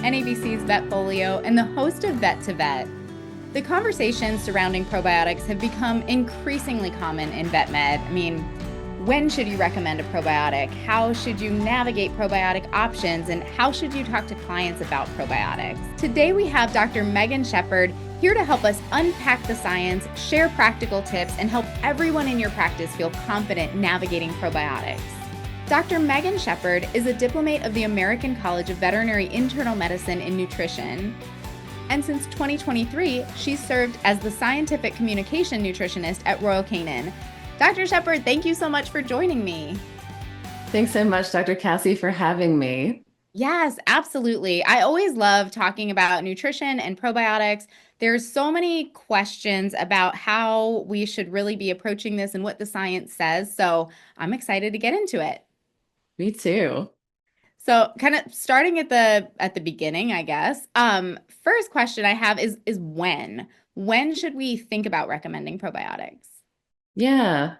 NABC's Vetfolio and the host of Vet2Vet. The conversations surrounding probiotics have become increasingly common in vet med. When should you recommend a probiotic? How should you navigate probiotic options? And how should you talk to clients about probiotics? Today we have Dr. Megan Shepard here to help us unpack the science, share practical tips, and help everyone in your practice feel confident navigating probiotics. Dr. Megan Shepard is a diplomate of the American College of Veterinary Internal Medicine and Nutrition. And since 2023, she's served as the scientific communication nutritionist at Royal Canin. Dr. Shepard, thank you so much for joining me. Thanks so much, Dr. Cassi, for having me. Yes, absolutely. I always love talking about nutrition and probiotics. There's so many questions about how we should really be approaching this and what the science says. So I'm excited to get into it. Me too. So kind of starting at the beginning, I guess. First question I have is when? When should we think about recommending probiotics? Yeah.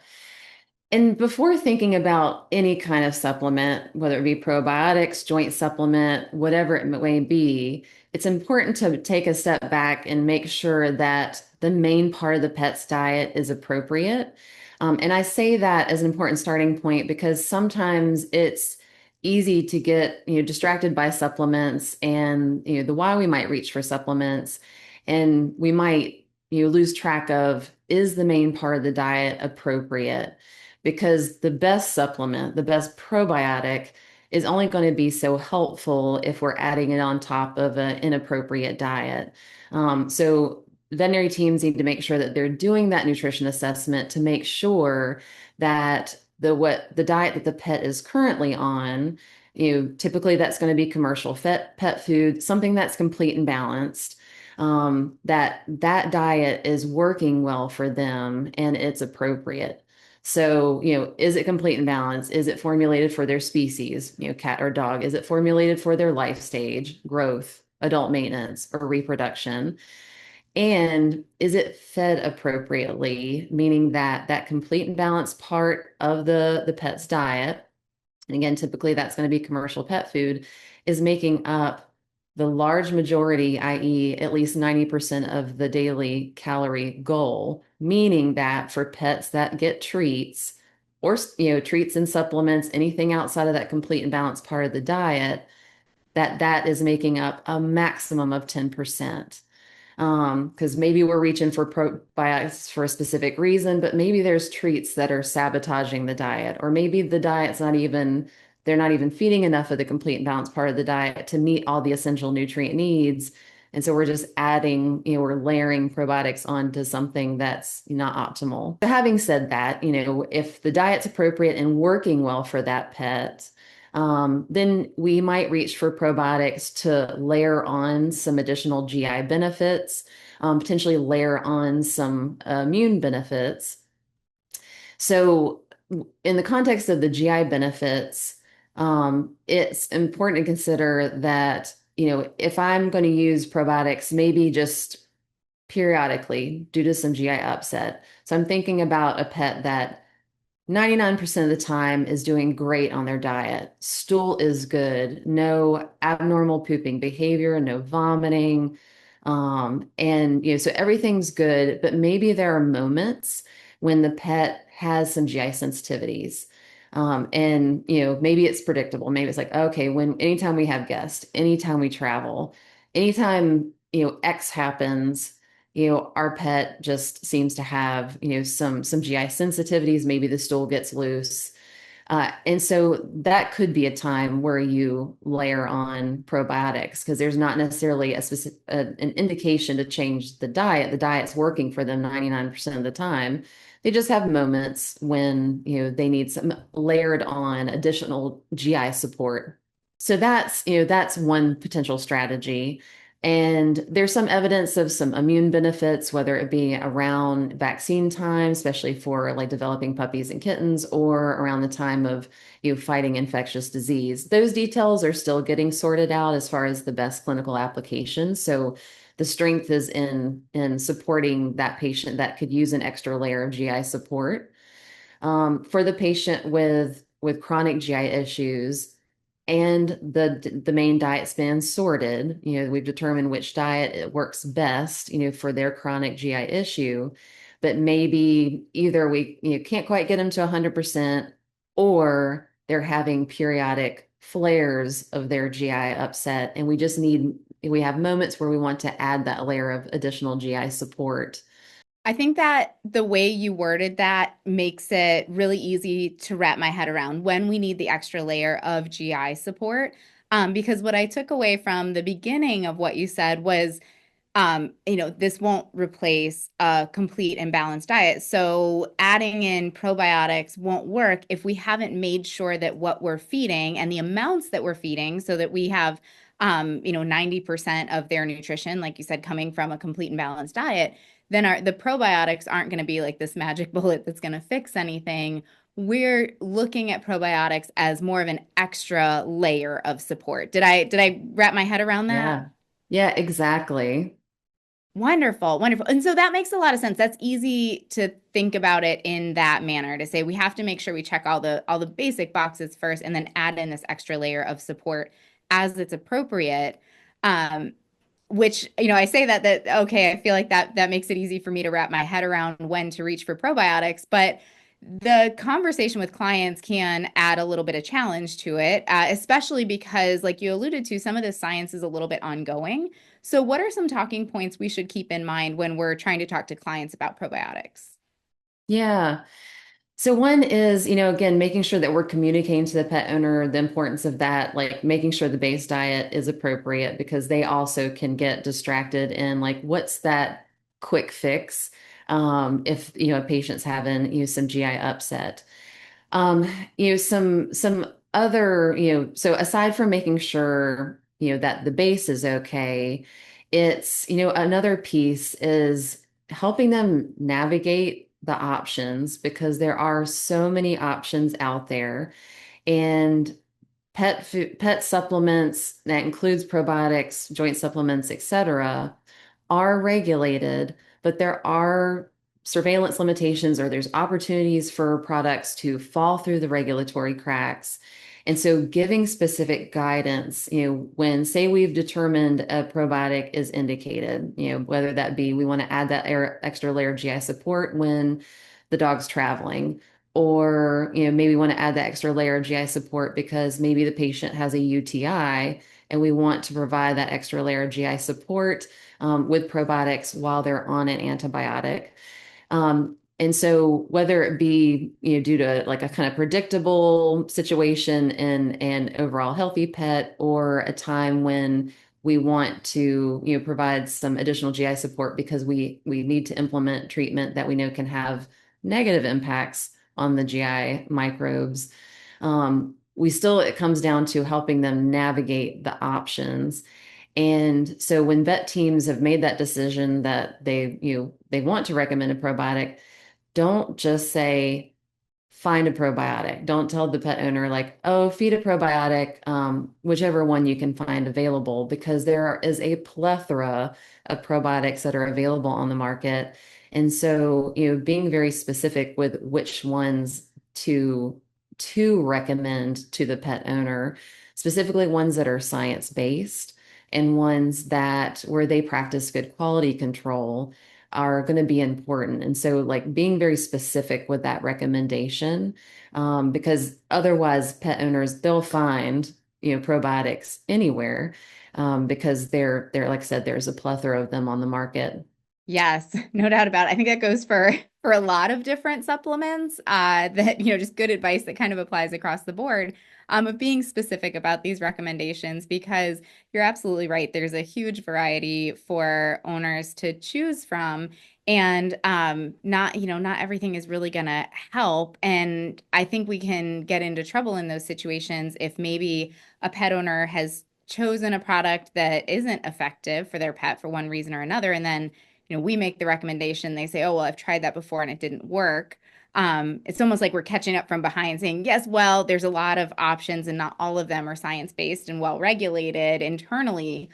And before thinking about any kind of supplement, whether it be probiotics, joint supplement, whatever it may be, it's important to take a step back and make sure that the main part of the pet's diet is appropriate. And I say that as an important starting point because sometimes it's easy to get, distracted by supplements and, the why we might reach for supplements. And we might, lose track of, is the main part of the diet appropriate? Because the best supplement, the best probiotic is only going to be so helpful if we're adding it on top of an inappropriate diet. So veterinary teams need to make sure that they're doing that nutrition assessment to make sure that the diet that the pet is currently on, typically that's going to be commercial pet food, something that's complete and balanced. That diet is working well for them and it's appropriate. So, is it complete and balanced? Is it formulated for their species, cat or dog? Is it formulated for their life stage, growth, adult maintenance, or reproduction? And is it fed appropriately, meaning that that complete and balanced part of the pet's diet, and again, typically that's going to be commercial pet food, is making up the large majority, i.e., at least 90% of the daily calorie goal, meaning that for pets that get treats or, treats and supplements, anything outside of that complete and balanced part of the diet, that is making up a maximum of 10%. Because maybe we're reaching for probiotics for a specific reason, but maybe there's treats that are sabotaging the diet, or maybe the diet's they're not even feeding enough of the complete and balanced part of the diet to meet all the essential nutrient needs. And so we're just adding, we're layering probiotics onto something that's not optimal. So having said that, if the diet's appropriate and working well for that pet, then we might reach for probiotics to layer on some additional GI benefits, potentially layer on some immune benefits. So, in the context of the GI benefits, it's important to consider that, if I'm going to use probiotics, maybe just periodically due to some GI upset. So, I'm thinking about a pet that 99% of the time is doing great on their diet. Stool is good, no abnormal pooping behavior, no vomiting. And so everything's good, but maybe there are moments when the pet has some GI sensitivities. And maybe it's predictable. Maybe it's like, okay, anytime we have guests, anytime we travel, anytime, X happens, our pet just seems to have, some GI sensitivities. Maybe the stool gets loose. And so that could be a time where you layer on probiotics because there's not necessarily an indication to change the diet. The diet's working for them 99% of the time. They just have moments when, they need some layered on additional GI support. So that's one potential strategy. And there's some evidence of some immune benefits, whether it be around vaccine time, especially for like developing puppies and kittens, or around the time of fighting infectious disease. Those details are still getting sorted out as far as the best clinical application. So the strength is in supporting that patient that could use an extra layer of GI support. For the patient with chronic GI issues, and the main diet's been sorted. We've determined which diet it works best, for their chronic GI issue. But maybe either we can't quite get them to 100%, or they're having periodic flares of their GI upset, and we have moments where we want to add that layer of additional GI support. I think that the way you worded that makes it really easy to wrap my head around when we need the extra layer of GI support. Because what I took away from the beginning of what you said was this won't replace a complete and balanced diet. So adding in probiotics won't work if we haven't made sure that what we're feeding and the amounts that we're feeding so that we have 90% of their nutrition, like you said, coming from a complete and balanced diet, then the probiotics aren't going to be like this magic bullet that's going to fix anything. We're looking at probiotics as more of an extra layer of support. Did I wrap my head around that? Yeah. Yeah, exactly. Wonderful, wonderful. And so that makes a lot of sense. That's easy to think about it in that manner to say we have to make sure we check all the basic boxes first and then add in this extra layer of support as it's appropriate. Um, which, I say that okay, I feel like that makes it easy for me to wrap my head around when to reach for probiotics, but the conversation with clients can add a little bit of challenge to it, especially because, like you alluded to, some of the science is a little bit ongoing. So, what are some talking points we should keep in mind when we're trying to talk to clients about probiotics? Yeah. So one is, again, making sure that we're communicating to the pet owner the importance of that, like making sure the base diet is appropriate, because they also can get distracted in like, what's that quick fix? If, a patient's having, some GI upset. Um, some other, so aside from making sure, that the base is okay, it's, another piece is helping them navigate the options, because there are so many options out there. And pet food, pet supplements, that includes probiotics, joint supplements, etc., are regulated, but there are surveillance limitations, or there's opportunities for products to fall through the regulatory cracks. And so giving specific guidance, when say we've determined a probiotic is indicated, whether that be we want to add that extra layer of GI support when the dog's traveling, or maybe want to add that extra layer of GI support because maybe the patient has a UTI, and we want to provide that extra layer of GI support with probiotics while they're on an antibiotic. And so whether it be, due to like a kind of predictable situation in an overall healthy pet, or a time when we want to, provide some additional GI support because we need to implement treatment that we know can have negative impacts on the GI microbes. It comes down to helping them navigate the options. And so when vet teams have made that decision that they want to recommend a probiotic, don't just say find a probiotic. Don't tell the pet owner like, oh, feed a probiotic, whichever one you can find available, because there is a plethora of probiotics that are available on the market. And so, being very specific with which ones to recommend to the pet owner, specifically ones that are science-based and ones that where they practice good quality control, are going to be important. And so, like, being very specific with that recommendation, because otherwise, pet owners, they'll find, probiotics anywhere, because they're, like I said, there's a plethora of them on the market. Yes, no doubt about it. I think that goes for a lot of different supplements, that, just good advice that kind of applies across the board, of being specific about these recommendations, because you're absolutely right. There's a huge variety for owners to choose from, and not everything is really gonna help. And I think we can get into trouble in those situations if maybe a pet owner has chosen a product that isn't effective for their pet for one reason or another, and then we make the recommendation. They say, oh, well, I've tried that before and it didn't work. It's almost like we're catching up from behind saying, yes, well, there's a lot of options and not all of them are science-based and well-regulated internally.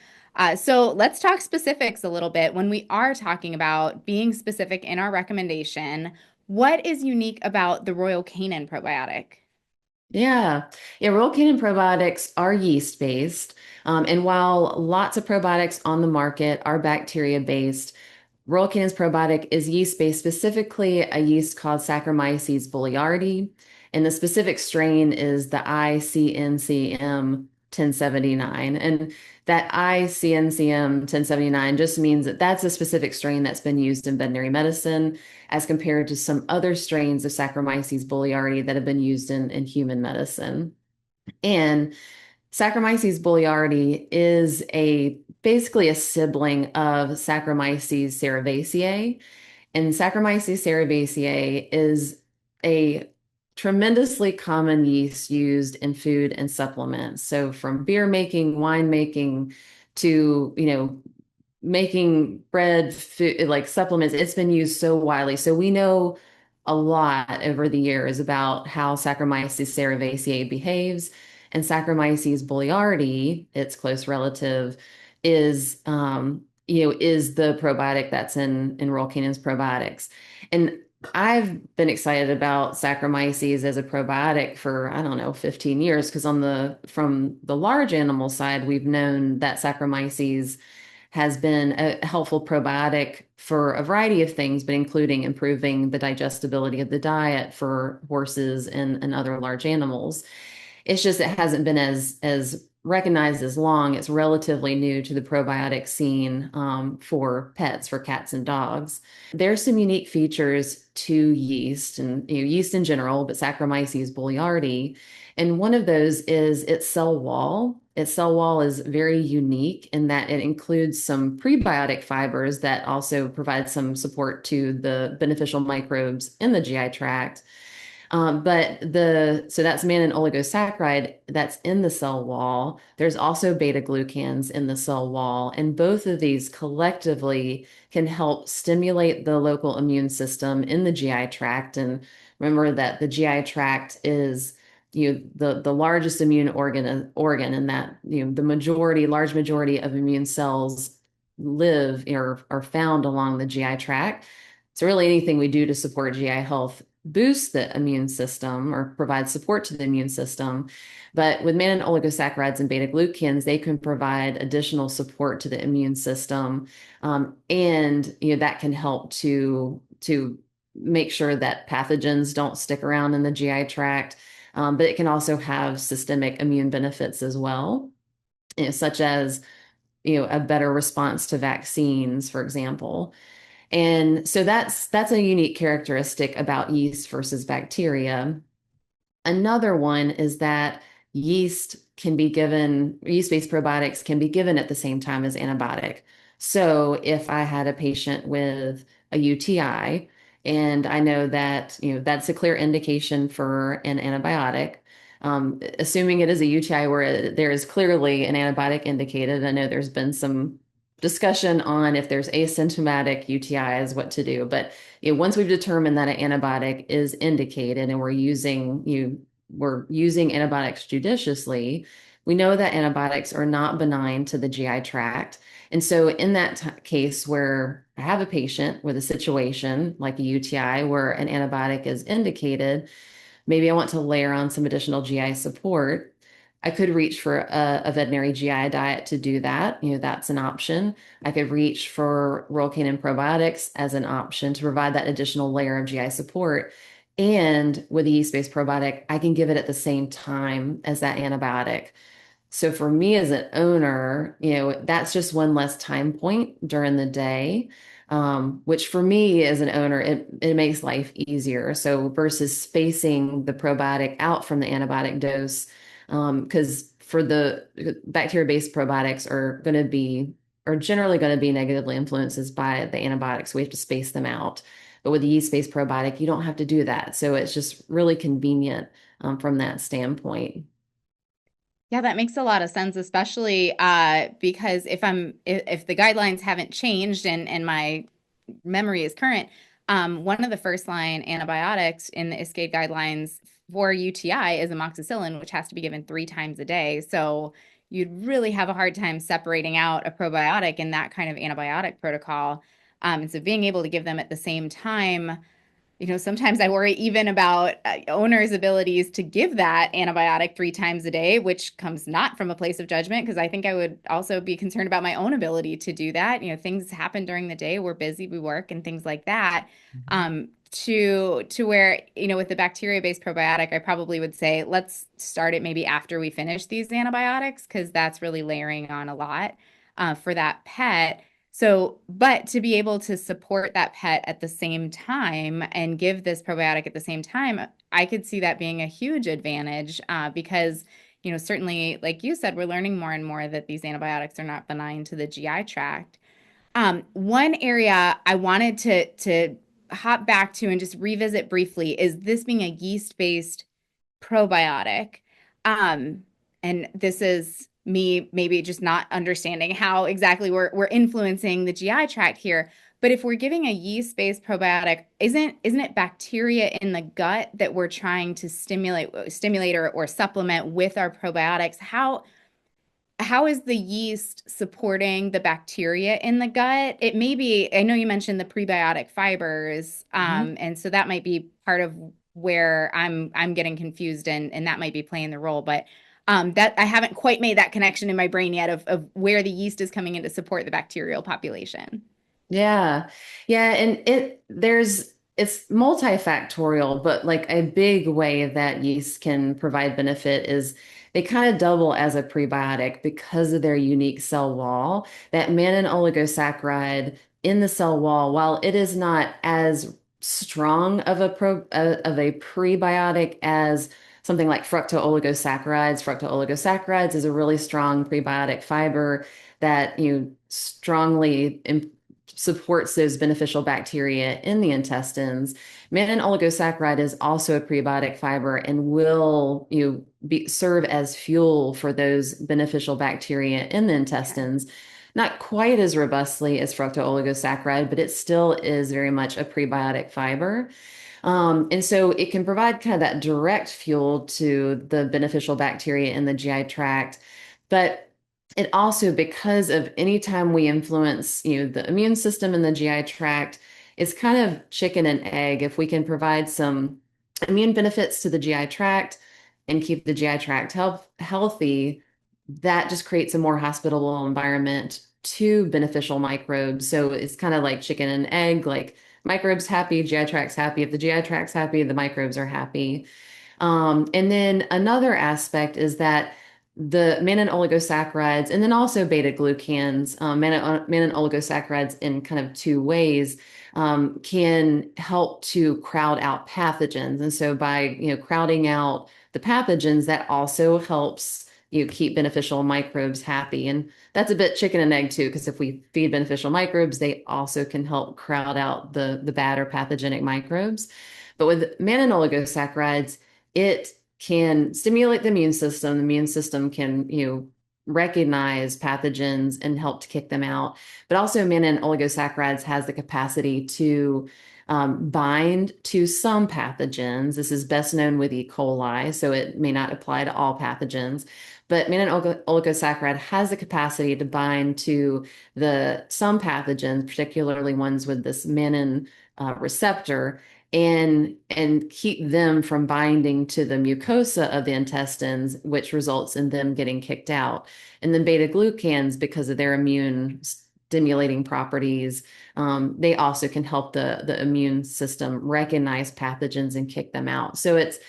So let's talk specifics a little bit. When we are talking about being specific in our recommendation, what is unique about the Royal Canin probiotic? Yeah. Yeah. Royal Canin probiotics are yeast based. And while lots of probiotics on the market are bacteria based, Royal Canin's probiotic is yeast based, specifically a yeast called Saccharomyces boulardii. And the specific strain is the ICNCM 1079. And that ICNCM 1079 just means that that's a specific strain that's been used in veterinary medicine as compared to some other strains of Saccharomyces boulardii that have been used in human medicine. And Saccharomyces boulardii is a basically a sibling of Saccharomyces cerevisiae, and Saccharomyces cerevisiae is a tremendously common yeast used in food and supplements. So from beer making, wine making, to making bread, food, like supplements, it's been used so widely. So we know a lot over the years about how Saccharomyces cerevisiae behaves, and Saccharomyces boulardii, its close relative, is the probiotic that's in Royal Canin's probiotics. And I've been excited about Saccharomyces as a probiotic for, I don't know, 15 years, because from the large animal side, we've known that Saccharomyces has been a helpful probiotic for a variety of things, but including improving the digestibility of the diet for horses and other large animals. It's just it hasn't been as recognized as long. It's relatively new to the probiotic scene for pets, for cats and dogs. There's some unique features to yeast and yeast in general, but Saccharomyces boulardii. And one of those is its cell wall. Its cell wall is very unique in that it includes some prebiotic fibers that also provide some support to the beneficial microbes in the GI tract. So that's mannan oligosaccharide that's in the cell wall. There's also beta glucans in the cell wall, and both of these collectively can help stimulate the local immune system in the GI tract. And remember that the GI tract is the largest immune organ, and that the large majority of immune cells live or are found along the GI tract. So really anything we do to support GI health boost the immune system or provide support to the immune system. But with mannan oligosaccharides and beta glucans, they can provide additional support to the immune system, and that can help to make sure that pathogens don't stick around in the GI tract. But it can also have systemic immune benefits as well, such as a better response to vaccines, for example. And so that's a unique characteristic about yeast versus bacteria. Another one is that yeast-based probiotics can be given at the same time as antibiotic. So if I had a patient with a UTI, and I know that, that's a clear indication for an antibiotic, assuming it is a UTI where there is clearly an antibiotic indicated. I know there's been some discussion on if there's asymptomatic UTIs, what to do. But once we've determined that an antibiotic is indicated and we're using antibiotics judiciously, we know that antibiotics are not benign to the GI tract. And so in that case where I have a patient with a situation like a UTI where an antibiotic is indicated, maybe I want to layer on some additional GI support. I could reach for a veterinary GI diet to do that. That's an option. I could reach for Royal Canin probiotics as an option to provide that additional layer of GI support. And with the yeast-based probiotic, I can give it at the same time as that antibiotic. So for me as an owner, that's just one less time point during the day, which for me as an owner, it makes life easier. So versus spacing the probiotic out from the antibiotic dose, because for the bacteria-based probiotics are generally going to be negatively influenced by the antibiotics. We have to space them out. But with the yeast-based probiotic, you don't have to do that. So it's just really convenient from that standpoint. Yeah, that makes a lot of sense, especially because if the guidelines haven't changed and my memory is current, one of the first line antibiotics in the ISCAID guidelines for UTI is amoxicillin, which has to be given 3 times a day. So you'd really have a hard time separating out a probiotic in that kind of antibiotic protocol. And so being able to give them at the same time Sometimes I worry even about owners' abilities to give that antibiotic 3 times a day, which comes not from a place of judgment, because I think I would also be concerned about my own ability to do that. Things happen during the day, we're busy, we work, and things like that. To where, with the bacteria-based probiotic, I probably would say let's start it maybe after we finish these antibiotics, because that's really layering on a lot for that pet. So, but to be able to support that pet at the same time and give this probiotic at the same time, I could see that being a huge advantage because, certainly, like you said, we're learning more and more that these antibiotics are not benign to the GI tract. One area I wanted to hop back to and just revisit briefly is this being a yeast-based probiotic. Um, and this is me maybe just not understanding how exactly we're influencing the GI tract here. But if we're giving a yeast-based probiotic, isn't it bacteria in the gut that we're trying to stimulate or supplement with our probiotics? How is the yeast supporting the bacteria in the gut? It may be, I know you mentioned the prebiotic fibers, Mhm. and so that might be part of where I'm getting confused and that might be playing the role. But that I haven't quite made that connection in my brain yet of where the yeast is coming in to support the bacterial population. Yeah. Yeah. And it's multifactorial, but like a big way that yeast can provide benefit is they kind of double as a prebiotic because of their unique cell wall. That mannan oligosaccharide in the cell wall, while it is not as strong of a prebiotic as something like fructooligosaccharides is a really strong prebiotic fiber that you strongly supports those beneficial bacteria in the intestines. Mannan oligosaccharide is also a prebiotic fiber and will serve as fuel for those beneficial bacteria in the Okay. intestines. Not quite as robustly as fructooligosacharide, but it still is very much a prebiotic fiber. And so it can provide kind of that direct fuel to the beneficial bacteria in the GI tract. But it also, because of any time we influence, the immune system in the GI tract, it's kind of chicken and egg. If we can provide some immune benefits to the GI tract and keep the GI tract healthy, that just creates a more hospitable environment to beneficial microbes. So it's kind of like chicken and egg, like microbes happy, GI tract's happy. If the GI tract's happy, the microbes are happy. And then another aspect is that the mannan oligosaccharides and then also beta glucans, mannan oligosaccharides in kind of two ways, can help to crowd out pathogens. And so by, crowding out the pathogens, that also helps keep beneficial microbes happy. And that's a bit chicken and egg too, because if we feed beneficial microbes, they also can help crowd out the bad or pathogenic microbes. But with mannan oligosaccharides, it can stimulate the immune system. The immune system can, recognize pathogens and help to kick them out. But also, mannan oligosaccharides has the capacity to bind to some pathogens. This is best known with E. coli, so it may not apply to all pathogens. But mannan oligosaccharide has the capacity to bind to some pathogens, particularly ones with this mannan receptor, and keep them from binding to the mucosa of the intestines, which results in them getting kicked out. And then beta glucans, because of their immune stimulating properties, they also can help the immune system recognize pathogens and kick them out. So it's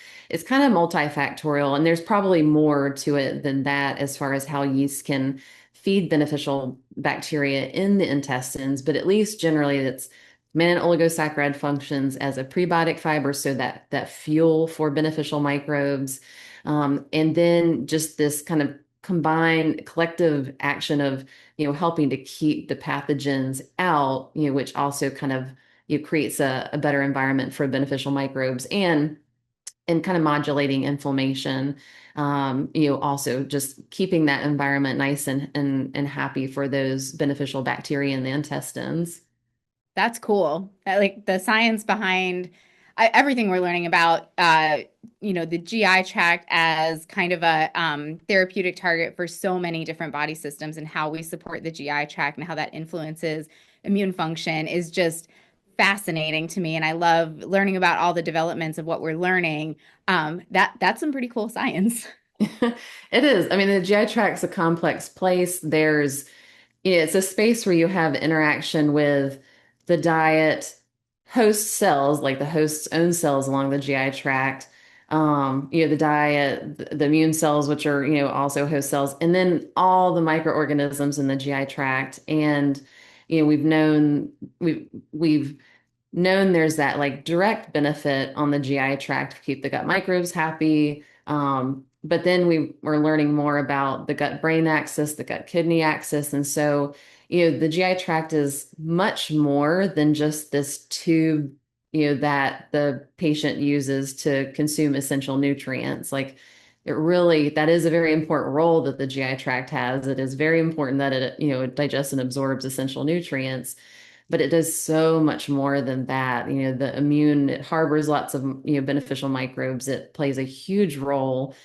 kind of multifactorial, and there's probably more to it than that as far as how yeast can feed beneficial bacteria in the intestines, but at least generally it's mannan oligosaccharide functions as a prebiotic fiber, so that fuel for beneficial microbes. And then just this kind of combined collective action of, helping to keep the pathogens out, which also kind of creates a better environment for beneficial microbes and kind of modulating inflammation. Also just keeping that environment nice and happy for those beneficial bacteria in the intestines. That's cool. Like the science behind everything we're learning about, the GI tract as kind of a therapeutic target for so many different body systems and how we support the GI tract and how that influences immune function is just fascinating to me, and I love learning about all the developments of what we're learning. That's some pretty cool science. It is. I mean, the GI tract's a complex place. It's a space where you have interaction with the diet, host cells, like the host's own cells along the GI tract, the diet, the immune cells, which are, also host cells, and then all the microorganisms in the GI tract. And, we've known there's that like direct benefit on the GI tract to keep the gut microbes happy. But then we were learning more about the gut brain axis, the gut kidney axis. And so, the GI tract is much more than just this tube, that the patient uses to consume essential nutrients. Like that is a very important role that the GI tract has. It is very important that it digests and absorbs essential nutrients, but it does so much more than that. It harbors lots of, beneficial microbes. It plays a huge role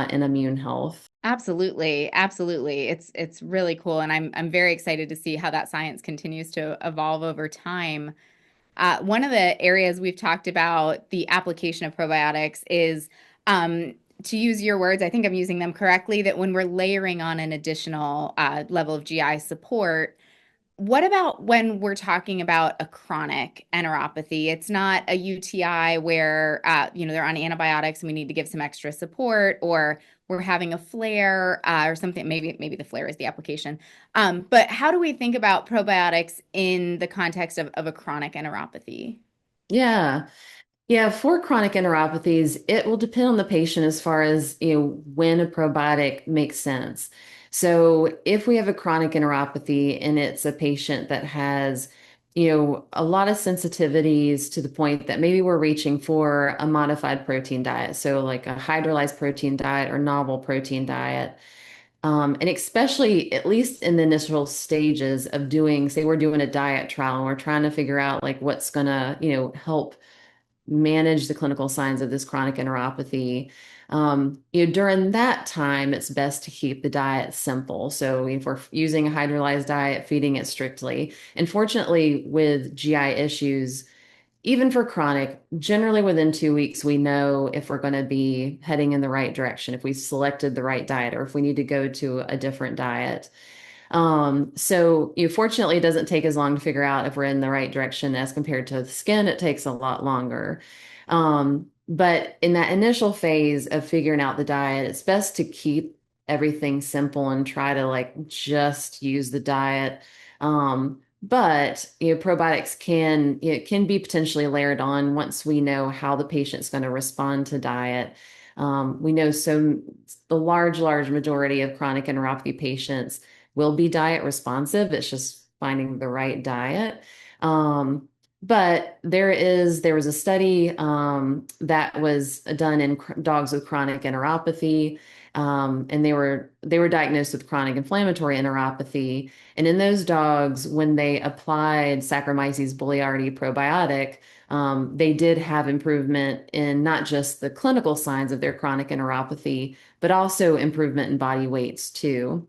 in immune health. Absolutely, absolutely. It's really cool, and I'm very excited to see how that science continues to evolve over time. One of the areas we've talked about the application of probiotics is, to use your words, I think I'm using them correctly, that when we're layering on an additional level of GI support, what about when we're talking about a chronic enteropathy? It's not a UTI where they're on antibiotics and we need to give some extra support, or we're having a flare or something. Maybe the flare is the application. But how do we think about probiotics in the context of a chronic enteropathy? Yeah. Yeah, for chronic enteropathies, it will depend on the patient as far as, when a probiotic makes sense. So if we have a chronic enteropathy and it's a patient that has, a lot of sensitivities to the point that maybe we're reaching for a modified protein diet, so like a hydrolyzed protein diet or novel protein diet. And especially at least in the initial stages of doing, say we're doing a diet trial and we're trying to figure out like what's gonna, help manage the clinical signs of this chronic enteropathy. During that time, it's best to keep the diet simple. So if we're using a hydrolyzed diet, feeding it strictly. And fortunately, with GI issues, even for chronic, generally within 2 weeks, we know if we're going to be heading in the right direction, if we selected the right diet, or if we need to go to a different diet. So fortunately, it doesn't take as long to figure out if we're in the right direction as compared to the skin. It takes a lot longer. But in that initial phase of figuring out the diet, it's best to keep everything simple and try to like just use the diet. But probiotics can be potentially layered on once we know how the patient's going to respond to diet. We know the large majority of chronic enteropathy patients will be diet responsive. It's just finding the right diet. But there was a study that was done in dogs with chronic enteropathy, and they were diagnosed with chronic inflammatory enteropathy. And in those dogs, when they applied Saccharomyces boulardii probiotic, they did have improvement in not just the clinical signs of their chronic enteropathy, but also improvement in body weights too.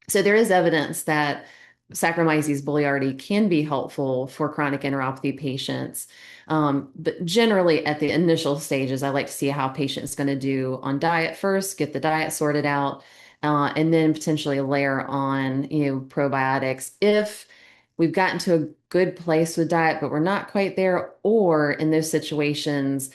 So there is evidence that Saccharomyces boulardii can be helpful for chronic enteropathy patients. But generally at the initial stages, I like to see how a patient's going to do on diet first, get the diet sorted out, and then potentially layer on, probiotics if we've gotten to a good place with diet, but we're not quite there, or in those situations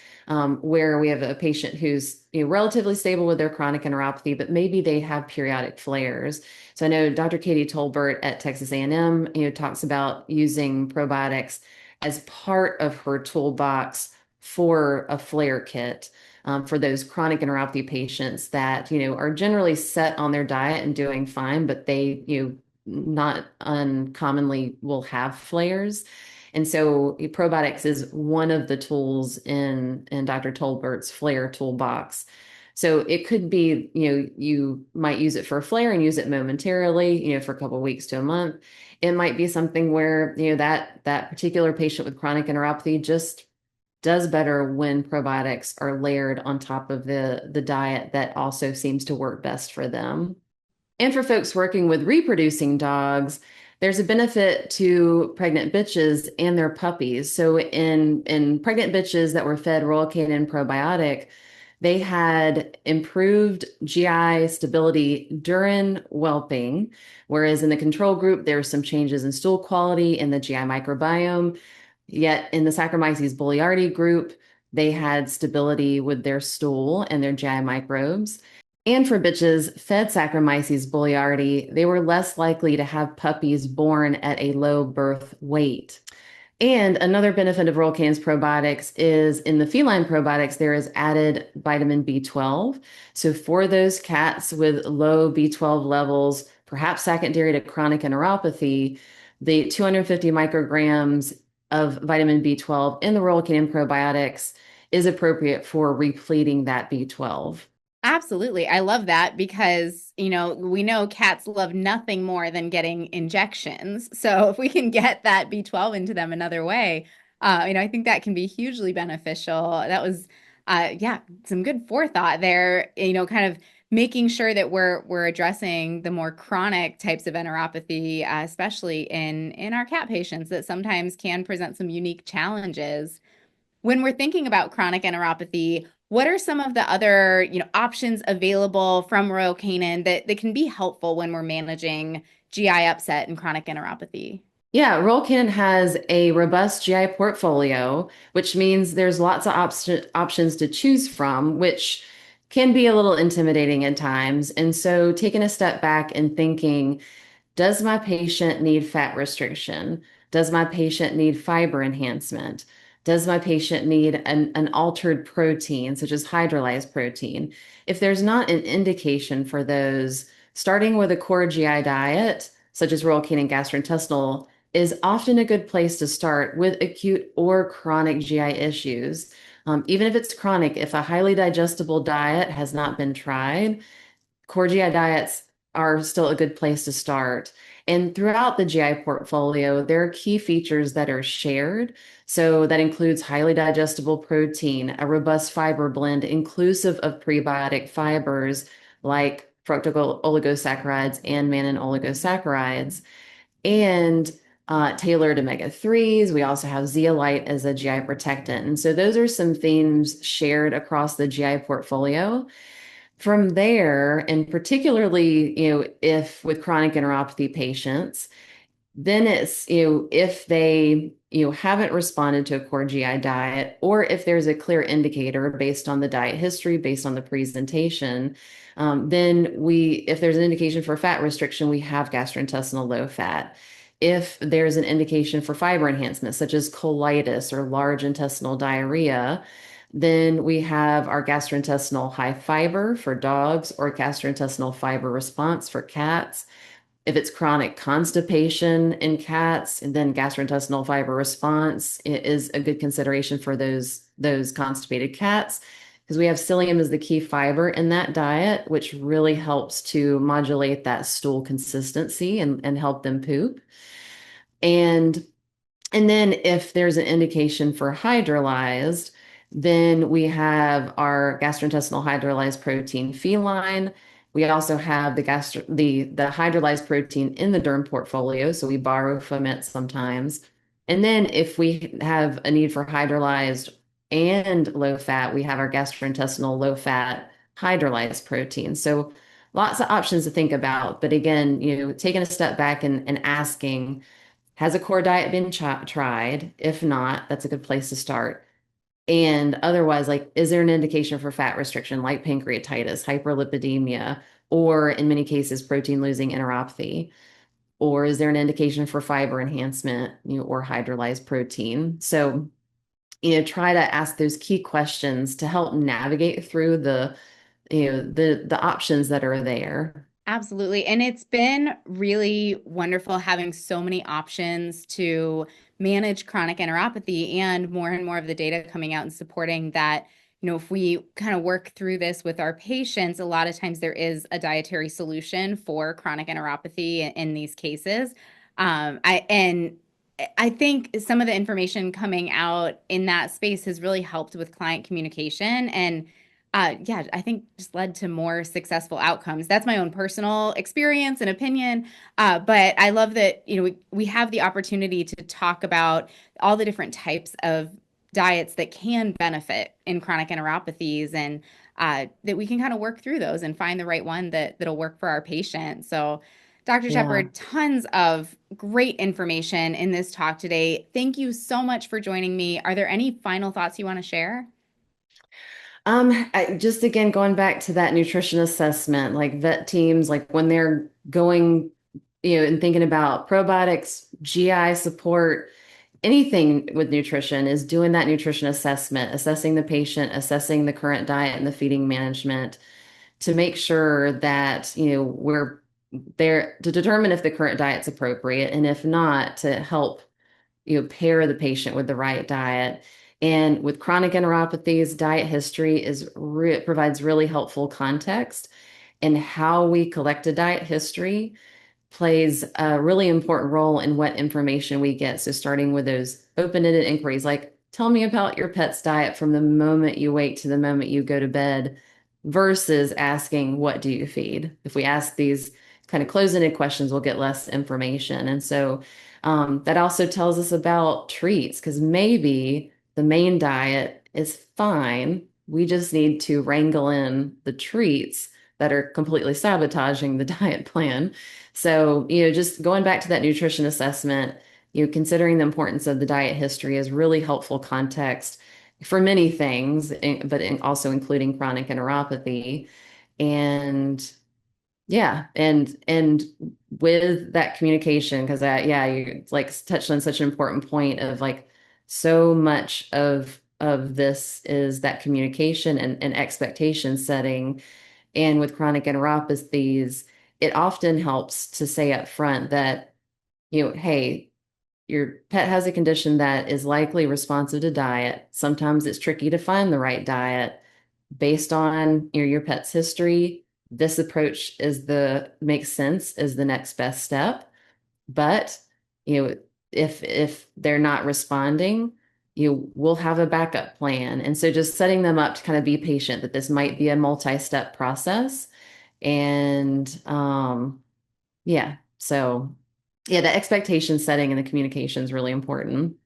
where we have a patient who's relatively stable with their chronic enteropathy, but maybe they have periodic flares. So I know Dr. Katie Tolbert at Texas A&M, talks about using probiotics as part of her toolbox for a flare kit. For those chronic enteropathy patients that, are generally set on their diet and doing fine, but they, not uncommonly will have flares. And so probiotics is one of the tools in Dr. Tolbert's flare toolbox. So it could be, you might use it for a flare and use it momentarily, for a couple of weeks to a month. It might be something where, that particular patient with chronic enteropathy just does better when probiotics are layered on top of the diet that also seems to work best for them. And for folks working with reproducing dogs, There's a benefit to pregnant bitches and their puppies. So in pregnant bitches that were fed Royal Canin probiotic, they had improved GI stability during whelping, whereas in the control group, there were some changes in stool quality and the GI microbiome. Yet in the Saccharomyces boulardii group, they had stability with their stool and their GI microbes. And for bitches fed Saccharomyces boulardii, they were less likely to have puppies born at a low birth weight. And another benefit of Royal Canin's probiotics is in the feline probiotics, there is added vitamin B12. So for those cats with low B12 levels, perhaps secondary to chronic enteropathy, the 250 micrograms of vitamin B12 in the Royal Canin probiotics is appropriate for repleting that B12. Absolutely. I love that because, we know cats love nothing more than getting injections. So if we can get that B12 into them another way, I think that can be hugely beneficial. That was, yeah, some good forethought there, kind of making sure that we're addressing the more chronic types of enteropathy, especially in our cat patients that sometimes can present some unique challenges. When we're thinking about chronic enteropathy, what are some of the other, options available from Royal Canin that can be helpful when we're managing GI upset and chronic enteropathy? Yeah, Royal Canin has a robust GI portfolio, which means there's lots of options to choose from, which can be a little intimidating at times. And so taking a step back and thinking, does my patient need fat restriction? Does my patient need fiber enhancement? Does my patient need an altered protein, such as hydrolyzed protein? If there's not an indication for those, starting with a core GI diet, such as Royal Canin gastrointestinal, is often a good place to start with acute or chronic GI issues. Even if it's chronic, if a highly digestible diet has not been tried, core GI diets are still a good place to start. And throughout the GI portfolio, there are key features that are shared. So that includes highly digestible protein, a robust fiber blend inclusive of prebiotic fibers like fructose oligosaccharides and mannan oligosaccharides, and tailored omega-3s. We also have zeolite as a GI protectant. And so those are some themes shared across the GI portfolio. From there, and particularly, if with chronic enteropathy patients, then it's, if they, haven't responded to a core GI diet, or if there's a clear indicator based on the diet history, based on the presentation, then if there's an indication for fat restriction, we have gastrointestinal low fat. If there's an indication for fiber enhancement, such as colitis or large intestinal diarrhea, then we have our gastrointestinal high fiber for dogs or gastrointestinal fiber response for cats. If it's chronic constipation in cats, and then gastrointestinal fiber response is a good consideration for those constipated cats, because we have psyllium as the key fiber in that diet, which really helps to modulate that stool consistency and help them poop. And and then if there's an indication for hydrolyzed, then we have our gastrointestinal hydrolyzed protein feline. We also have the hydrolyzed protein in the derm portfolio, so we borrow from it sometimes. And then if we have a need for hydrolyzed and low fat, we have our gastrointestinal low fat hydrolyzed protein. So lots of options to think about. But again, taking a step back and asking, has a core diet been tried? If not, that's a good place to start. And otherwise, like, is there an indication for fat restriction, like pancreatitis, hyperlipidemia, or in many cases, protein losing enteropathy? Or is there an indication for fiber enhancement, or hydrolyzed protein? So, try to ask those key questions to help navigate through the options that are there. Absolutely. And it's been really wonderful having so many options to manage chronic enteropathy and more of the data coming out and supporting that, if we kind of work through this with our patients, a lot of times there is a dietary solution for chronic enteropathy in these cases. I think some of the information coming out in that space has really helped with client communication and yeah, I think just led to more successful outcomes. That's my own personal experience and opinion. But I love that, we have the opportunity to talk about all the different types of diets that can benefit in chronic enteropathies, and that we can kind of work through those and find the right one that'll work for our patient. So, Dr. Yeah. Shepard, tons of great information in this talk today. Thank you so much for joining me. Are there any final thoughts you want to share? Just again, going back to that nutrition assessment, like vet teams, like when they're going, and thinking about probiotics, GI support, anything with nutrition is doing that nutrition assessment, assessing the patient, assessing the current diet and the feeding management to make sure that, we're there to determine if the current diet's appropriate, and if not, to help pair the patient with the right diet. And with chronic enteropathies, diet history provides really helpful context. And how we collect a diet history plays a really important role in what information we get. So starting with those open-ended inquiries, like tell me about your pet's diet from the moment you wake to the moment you go to bed, versus asking, what do you feed? If we ask these kind of closed-ended questions, we'll get less information. And so that also tells us about treats, because maybe the main diet is fine. We just need to wrangle in the treats that are completely sabotaging the diet plan. So, just going back to that nutrition assessment, considering the importance of the diet history is really helpful context for many things, but also including chronic enteropathy. And yeah, and with that communication, because yeah, you like touched on such an important point of like so much of this is that communication and expectation setting. And with chronic enteropathies, it often helps to say up front that, hey, your pet has a condition that is likely responsive to diet. Sometimes it's tricky to find the right diet based on your pet's history. This approach makes sense as the next best step. But, if they're not responding, will have a backup plan. And so just setting them up to kind of be patient, that this might be a multi-step process. And yeah, so yeah, the expectation setting and the communication is really important.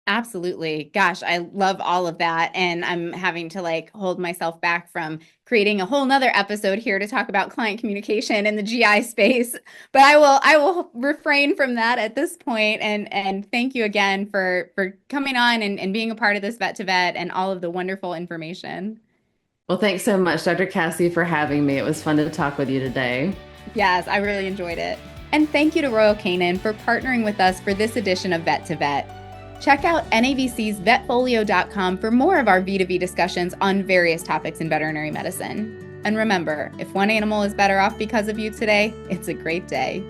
Absolutely. Gosh, I love all of that. And I'm having to like hold myself back from creating a whole nother episode here to talk about client communication in the GI space. But I will refrain from that at this point. And thank you again for coming on and being a part of this Vet to Vet and all of the wonderful information. Well, thanks so much, Dr. Cassie, for having me. It was fun to talk with you today. Yes, I really enjoyed it. And thank you to Royal Canin for partnering with us for this edition of Vet to Vet. Check out NAVC's vetfolio.com for more of our V2V discussions on various topics in veterinary medicine. And remember, if one animal is better off because of you today, it's a great day.